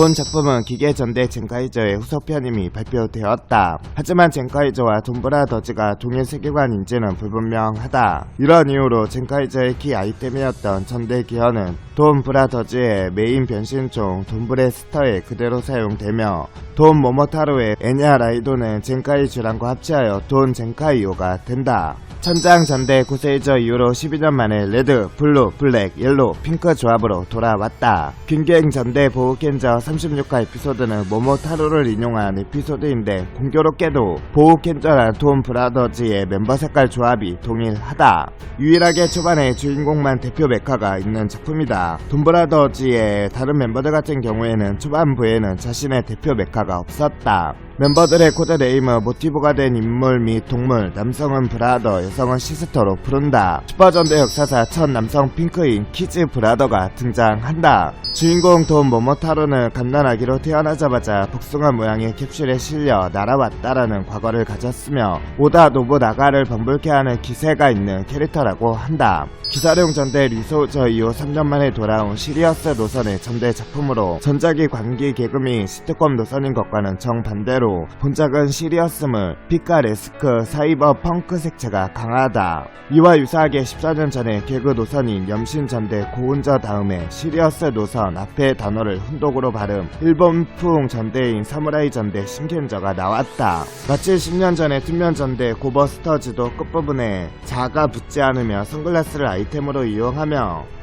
본 작품은 기계전대 젠카이저의 후속편임이 발표되었다. 하지만 젠카이저와 돈브라더즈가 동일 세계관인지는 불분명하다. 이런 이유로 젠카이저의 키 아이템이었던 전대 기어는 돈 브라더즈의 메인 변신총 돈브레스터에 그대로 사용되며 돈 모모타로의 에냐 라이도는 젠카이 쥬란과 합체하여 돈 젠카이오가 된다. 천장 전대 구세이저 이후로 12년 만에 레드, 블루, 블랙, 옐로, 핑크 조합으로 돌아왔다. 균갱 전대 보우켄저 36화 에피소드는 모모타로를 인용한 에피소드인데 공교롭게도 보우켄저랑 돈 브라더즈의 멤버 색깔 조합이 동일하다. 유일하게 초반에 주인공만 대표 메카가 있는 작품이다. 돈 브라더즈의 다른 멤버들 같은 경우에는 초반부에는 자신의 대표 메카가 없었다. 멤버들의 코드 네임은 모티브가 된 인물 및 동물, 남성은 브라더, 여성은 시스터로 부른다. 슈퍼전대 역사사 첫 남성 핑크인 키즈 브라더가 등장한다. 주인공 돈 모모타로는 갓난아기로 태어나자마자 복숭아 모양의 캡슐에 실려 날아왔다라는 과거를 가졌으며 오다 노부나가를 방불케 하는 기세가 있는 캐릭터라고 한다. 기사룡 전대 리소저 이후 3년 만에 돌아온 시리어스 노선의 전대 작품으로 전작이 관기 개그미 시트콤 노선인 것과는 정반대로 본작은 시리어스물, 피카레스크, 사이버 펑크 색채가 강하다. 이와 유사하게 14년 전에 개그 노선인 염신 전대 고운저 다음에 시리어스 노선 앞에 단어를 훈독으로 발음 일본풍 전대인 사무라이 전대 신켄저가 나왔다. 마치 10년 전에 뒷면 전대 고버스터즈도 끝부분에 자가 붙지 않으며 선글라스를 아이템으로 이용하며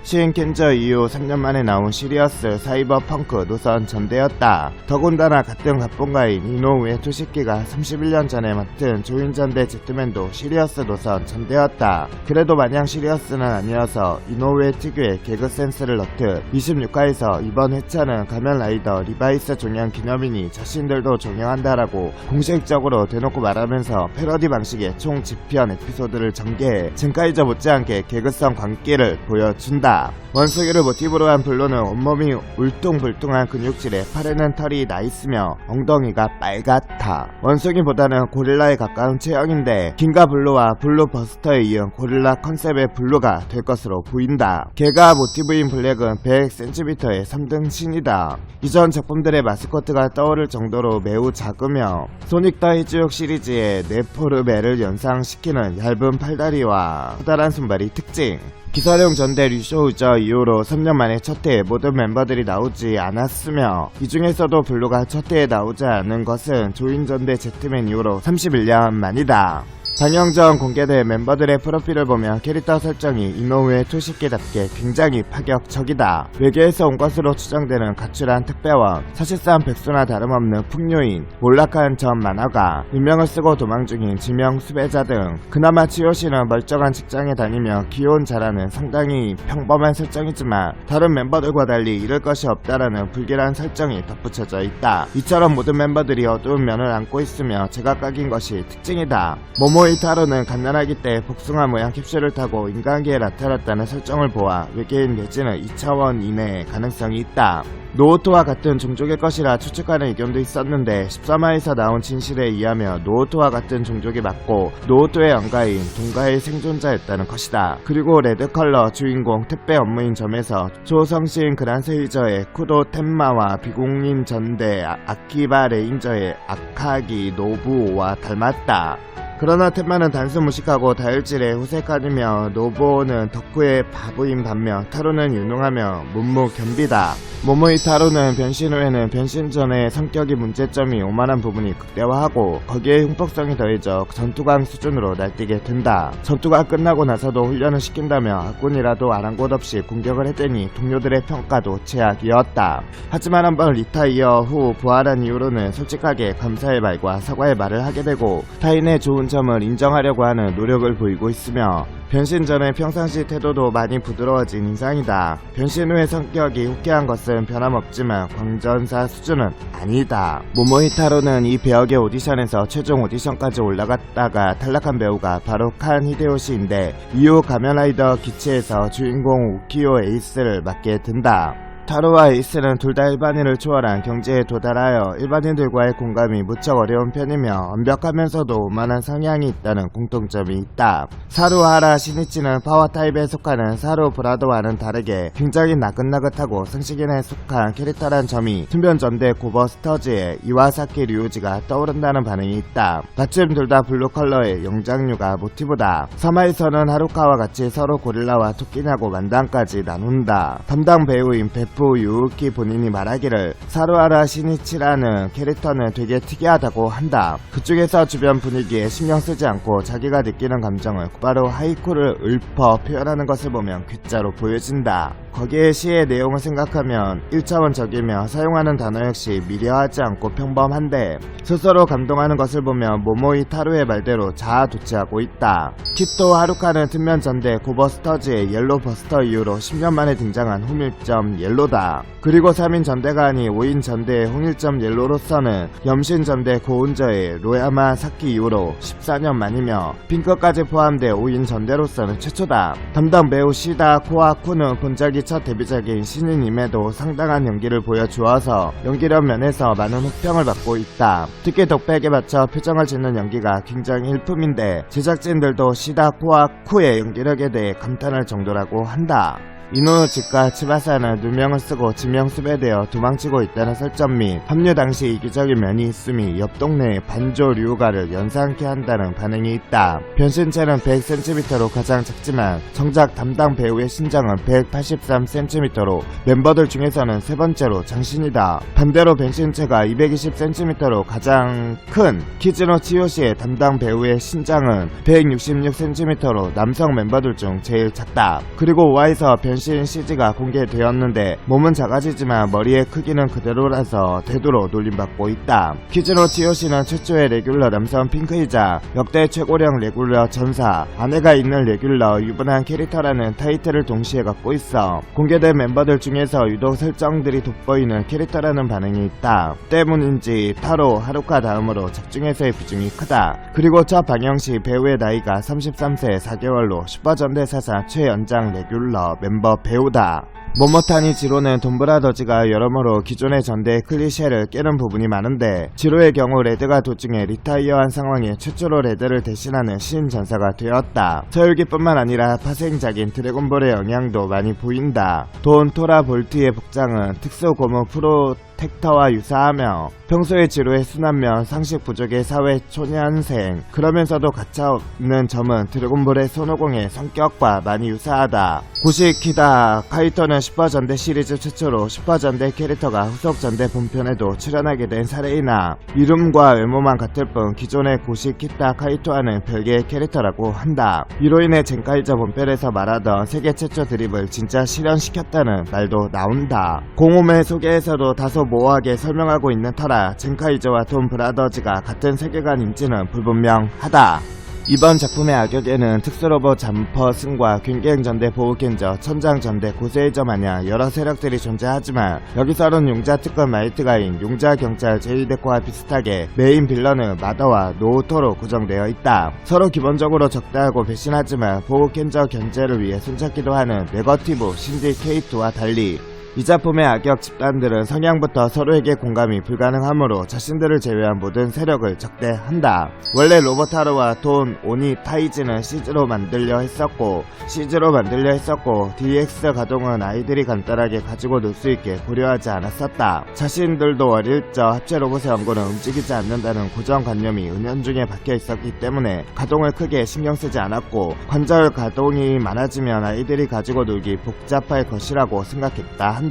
신켄저 이후 3년 만에 나온 시리어스 사이버 펑크 노선 전대였다. 더군다나 같은 각본가인 이노우에 토시키가 31년 전에 맡은 조인전대 제트맨도 시리어스 노선 전대였다. 그래도 마냥 시리어스는 아니어서 이노우의 특유의 개그 센스를 넣듯 26화에서 이번 회차는 가면라이더 리바이스 종영 기념이니 자신들도 종영한다라고 공식적으로 대놓고 말하면서 패러디 방식의 총 집편 에피소드를 전개해 젠카이저 못지않게 개그성 광기를 보여준다. 원숭이를 모티브로 한 블루는 온몸이 울퉁불퉁한 근육질에 팔에는 털이 나있으며 엉덩이가 빨갛다. 원숭이보다는 고릴라에 가까운 체형인데 긴가 블루와 블루 버스터에 이은 고릴라 컨셉의 블루가 될 것으로 보인다. 개가 모티브인 블랙은 100cm의 3등 신이다. 이전 작품들의 마스코트가 떠오를 정도로 매우 작으며 소닉 더 히지옥 시리즈의 네포르베를 연상시키는 얇은 팔다리와 커다란 손발이 특징. 기사룡 전대 리쇼우저 이후로 3년 만에 첫 회에 모든 멤버들이 나오지 않았으며 이 중에서도 블루가 첫 회에 나오지 않은 것은 조인 전대 제트맨 이후로 31년 만이다. 방영 전 공개된 멤버들의 프로필을 보면 캐릭터 설정이 이노우의 토시키답게 굉장히 파격적이다. 외계에서 온 것으로 추정되는 가출한 특배원, 사실상 백수나 다름없는 풍요인, 몰락한 전 만화가, 일명을 쓰고 도망 중인 지명 수배자 등 그나마 치요시는 멀쩡한 직장에 다니며 기혼 자라는 상당히 평범한 설정이지만 다른 멤버들과 달리 잃을 것이 없다라는 불길한 설정이 덧붙여져 있다. 이처럼 모든 멤버들이 어두운 면을 안고 있으며 제각각인 것이 특징이다. 모모이타로는 갓난아기 때 복숭아 모양 캡슐을 타고 인간계에 나타났다는 설정을 보아 외계인 내지는 2차원 이내의 가능성이 있다. 노오토와 같은 종족의 것이라 추측하는 의견도 있었는데 13화에서 나온 진실에 의하면 노오토와 같은 종족이 맞고 노오토의 영가인 동가의 생존자였다는 것이다. 그리고 레드컬러 주인공 택배 업무인 점에서 조성신 그란세이저의 쿠도 텐마와 비공인 전대 아키바 레인저의 아카기 노부오와 닮았다. 그러나 텐마는 단순 무식하고 다혈질의 후세칸이며 노부오는 덕후의 바보인 반면 타로는 유능하며 문무견비다. 모모이타로는 변신 후에는 변신 전의 성격이 문제점이 오만한 부분이 극대화하고 거기에 흉폭성이 더해져 전투강 수준으로 날뛰게 된다. 전투가 끝나고 나서도 훈련을 시킨다며 아군이라도 아랑곳 없이 공격을 했더니 동료들의 평가도 최악이었다. 하지만 한번 리타이어 후 부활한 이후로는 솔직하게 감사의 말과 사과의 말을 하게 되고 타인의 좋은 점을 인정하려고 하는 노력을 보이고 있으며 변신 전의 평상시 태도도 많이 부드러워진 인상이다. 변신 후의 성격이 호쾌한 것은 변함없지만 광전사 수준은 아니다. 모모히타로는 이 배역의 오디션에서 최종 오디션까지 올라갔다가 탈락한 배우가 바로 칸 히데요시인데 이후 가면라이더 기치에서 주인공 우키요 에이스를 맡게 된다. 타로와 에이스는 둘 다 일반인을 초월한 경지에 도달하여 일반인들과의 공감이 무척 어려운 편이며 완벽하면서도 오만한 성향이 있다는 공통점이 있다. 사루하라 시니치는 파워 타입에 속하는 사루 브라더와는 다르게 굉장히 나긋나긋하고 상식인에 속한 캐릭터란 점이 투면 전대 고버스터즈의 이와사키 류우지가 떠오른다는 반응이 있다. 마침 둘 다 블루 컬러의 영장류가 모티브다. 서마에서는 하루카와 같이 서로 고릴라와 토끼냐고 만담까지 나눈다. 담당 배우인 베프 유우키 본인이 말하기를 사루하라 시니치라는 캐릭터는 되게 특이하다고 한다. 그쪽에서 주변 분위기에 신경 쓰지 않고 자기가 느끼는 감정을 바로 하이쿠를 읊어 표현하는 것을 보면 괴짜로 보여진다. 거기에 시의 내용을 생각하면 1차원적이며 사용하는 단어 역시 미려하지 않고 평범한데 스스로 감동하는 것을 보면 모모이 타루의 말대로 자아도취하고 있다. 키토 하루카는 틈면 전대 고버스터즈의 옐로 버스터 이후로 10년 만에 등장한 홍일점 옐로다. 그리고 3인 전대가 아닌 5인 전대의 홍일점 옐로로서는 염신 전대 고운저의 로야마 사키 이후로 14년 만이며 핑크까지 포함돼 5인 전대로서는 최초다. 담당 배우 시다 코아쿠는 본작이 첫 데뷔작인 신인임에도 상당한 연기를 보여주어서 연기력 면에서 많은 호평을 받고 있다. 특히 덕백에 맞춰 표정을 짓는 연기가 굉장히 일품인데 제작진들도 시다 코아쿠의 연기력에 대해 감탄할 정도라고 한다. 이노우치과 치바사는 누명을 쓰고 지명수배되어 도망치고 있다는 설정 및 합류 당시 이기적인 면이 있음이 옆 동네의 반조 류가를 연상케 한다는 반응이 있다. 변신체는 100cm로 가장 작지만 정작 담당 배우의 신장은 183cm로 멤버들 중에서는 세 번째로 장신이다. 반대로 변신체가 220cm로 가장 큰 키즈노 치요시의 담당 배우의 신장은 166cm로 남성 멤버들 중 제일 작다. 그리고 5화에서 변신 CG가 공개되었는데 몸은 작아지지만 머리의 크기는 그대로라서 되도록 놀림받고 있다. 키즈노 치요시는 최초의 레귤러 남성 핑크이자 역대 최고령 레귤러 전사, 아내가 있는 레귤러 유부남 캐릭터라는 타이틀을 동시에 갖고 있어 공개된 멤버들 중에서 유독 설정들이 돋보이는 캐릭터라는 반응이 있다. 때문인지 타로, 하루카 다음으로 작중에서의 비중이 크다. 그리고 첫 방영 시 배우의 나이가 33세 4개월로 슈퍼전대 사상 최연장 레귤러 멤버 배우다. 모모타니 지로는 돈브라더즈가 여러모로 기존의 전대의 클리셰를 깨는 부분이 많은데 지로의 경우 레드가 도중에 리타이어한 상황에 최초로 레드를 대신하는 신전사가 되었다. 서열기뿐만 아니라 파생작인 드래곤볼의 영향도 많이 보인다. 돈 토라 볼트의 복장은 특수 고무 프로텍터와 유사하며 평소에 지로의 순한면 상식 부족의 사회 초년생, 그러면서도 가차없는 점은 드래곤볼의 손오공의 성격과 많이 유사하다. 고시키다 카이토는 슈퍼전대 시리즈 최초로 슈퍼전대 캐릭터가 후속전대 본편에도 출연하게 된 사례이나 이름과 외모만 같을 뿐 기존의 고시키타 카이토와는 별개의 캐릭터라고 한다. 이로 인해 젠카이저 본편에서 말하던 세계 최초 드립을 진짜 실현시켰다는 말도 나온다. 공홈의 소개에서도 다소 모호하게 설명하고 있는 터라 젠카이저와 돈 브라더즈가 같은 세계관인지는 불분명하다. 이번 작품의 악역에는 특수로봇 잠퍼 승과 굉갱전대 보우켄저, 천장전대 고세이저 마냥 여러 세력들이 존재하지만 여기서는 용자특권 마이트가인 용자경찰 제이데코와 비슷하게 메인 빌런은 마더와 노우토로 구성되어 있다. 서로 기본적으로 적대하고 배신하지만 보우켄저 견제를 위해 손잡기도 하는 네거티브 신디케이트와 달리 이 작품의 악역 집단들은 성향부터 서로에게 공감이 불가능하므로 자신들을 제외한 모든 세력을 적대한다. 원래 로보타로와 돈, 오니, 타이즈는 CG로 만들려 했었고 DX 가동은 아이들이 간단하게 가지고 놀 수 있게 고려하지 않았었다. 자신들도 어릴 적 합체 로봇의 연구는 움직이지 않는다는 고정관념이 은연중에 박혀 있었기 때문에 가동을 크게 신경 쓰지 않았고 관절 가동이 많아지면 아이들이 가지고 놀기 복잡할 것이라고 생각했다.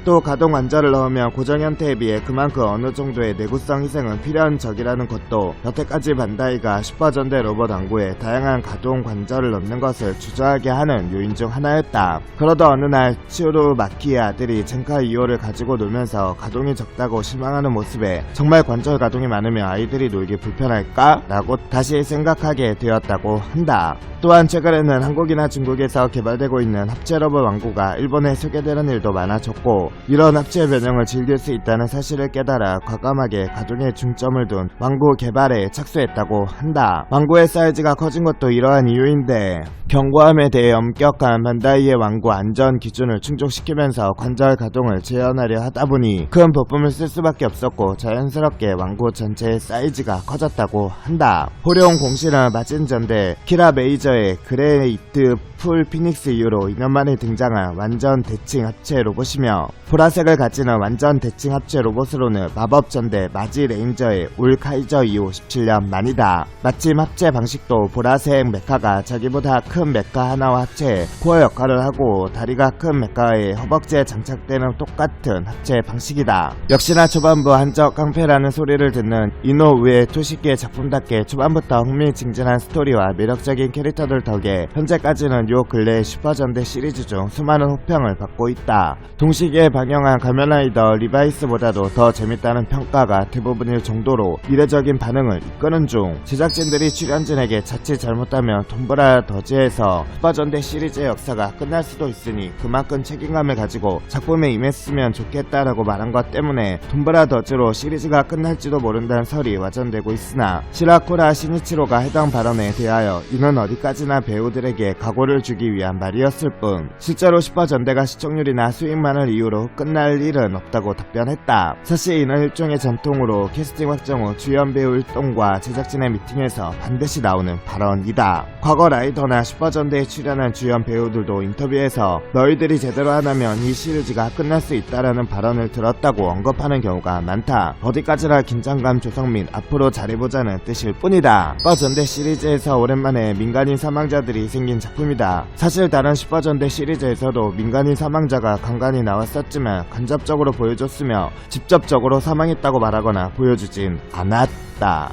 또 가동 관절을 넣으면 고정 형태에 비해 그만큼 어느 정도의 내구성 희생은 필요한 적이라는 것도 여태까지 반다이가 슈퍼전대 로봇 완구에 다양한 가동 관절을 넣는 것을 주저하게 하는 요인 중 하나였다. 그러다 어느 날 치오루 마키의 아들이 젠카 2호를 가지고 놀면서 가동이 적다고 실망하는 모습에 정말 관절 가동이 많으면 아이들이 놀기 불편할까? 라고 다시 생각하게 되었다고 한다. 또한 최근에는 한국이나 중국에서 개발되고 있는 합체 로봇 왕구가 일본에 소개되는 일도 많아졌고, 이런 합체 변형을 즐길 수 있다는 사실을 깨달아 과감하게 가동에 중점을 둔 왕구 개발에 착수했다고 한다. 왕구의 사이즈가 커진 것도 이러한 이유인데, 경고함에 대해 엄격한 반다이의 왕구 안전 기준을 충족시키면서 관절 가동을 재현하려 하다 보니 큰 부품을 쓸 수밖에 없었고, 자연스럽게 왕구 전체의 사이즈가 커졌다고 한다. 호룡 공신은 마진전대 키라 메이저의 그레이트 풀 피닉스 이후로 2년 만에 등장한 완전 대칭 합체 로봇이며, 보라색을 가지는 완전 대칭 합체 로봇으로는 마법 전대 마지 레인저의 올 카이저 이후 17년 만이다. 마침 합체 방식도 보라색 메카가 자기보다 큰 메카 하나와 합체 코어 역할을 하고, 다리가 큰 메카에 허벅지에 장착되는 똑같은 합체 방식이다. 역시나 초반부 한적 깡패라는 소리를 듣는 이노우의 토시키의 작품답게 초반부터 흥미진진한 스토리와 매력적인 캐릭터들 덕에 현재까지는 요 근래 슈퍼전대 시리즈 중 수많은 호평을 받고 있다. 동시기에 방영한 가면라이더 리바이스보다도 더 재밌다는 평가가 대부분일 정도로 이례적인 반응을 이끄는 중, 제작진들이 출연진에게 자칫 잘못하면 톰브라 더즈에서 슈퍼전대 시리즈의 역사가 끝날 수도 있으니 그만큼 책임감을 가지고 작품에 임했으면 좋겠다라고 말한 것 때문에 톰브라 더즈로 시리즈가 끝날지도 모른다는 설이 와전되고 있으나, 시라쿠라 시니치로가 해당 발언에 대하여 이는 어디까지나 배우들에게 각오를 주기 위한 말이었을 뿐, 실제로 슈퍼전대가 시청률이나 수익만을 이유로 끝날 일은 없다고 답변했다. 사실 이는 일종의 전통으로 캐스팅 확정 후 주연 배우 일동과 제작진의 미팅에서 반드시 나오는 발언이다. 과거 라이더나 슈퍼전대에 출연한 주연 배우들도 인터뷰에서 너희들이 제대로 안하면 이 시리즈가 끝날 수 있다라는 발언을 들었다고 언급하는 경우가 많다. 어디까지나 긴장감 조성 및 앞으로 잘해보자는 뜻일 뿐이다. 슈퍼전대 시리즈에서 오랜만에 민간인 사망자들이 생긴 작품이다. 사실 다른 슈퍼전대 시리즈에서도 민간인 사망자가 간간히 나왔었지만 간접적으로 보여줬으며 직접적으로 사망했다고 말하거나 보여주진 않았다.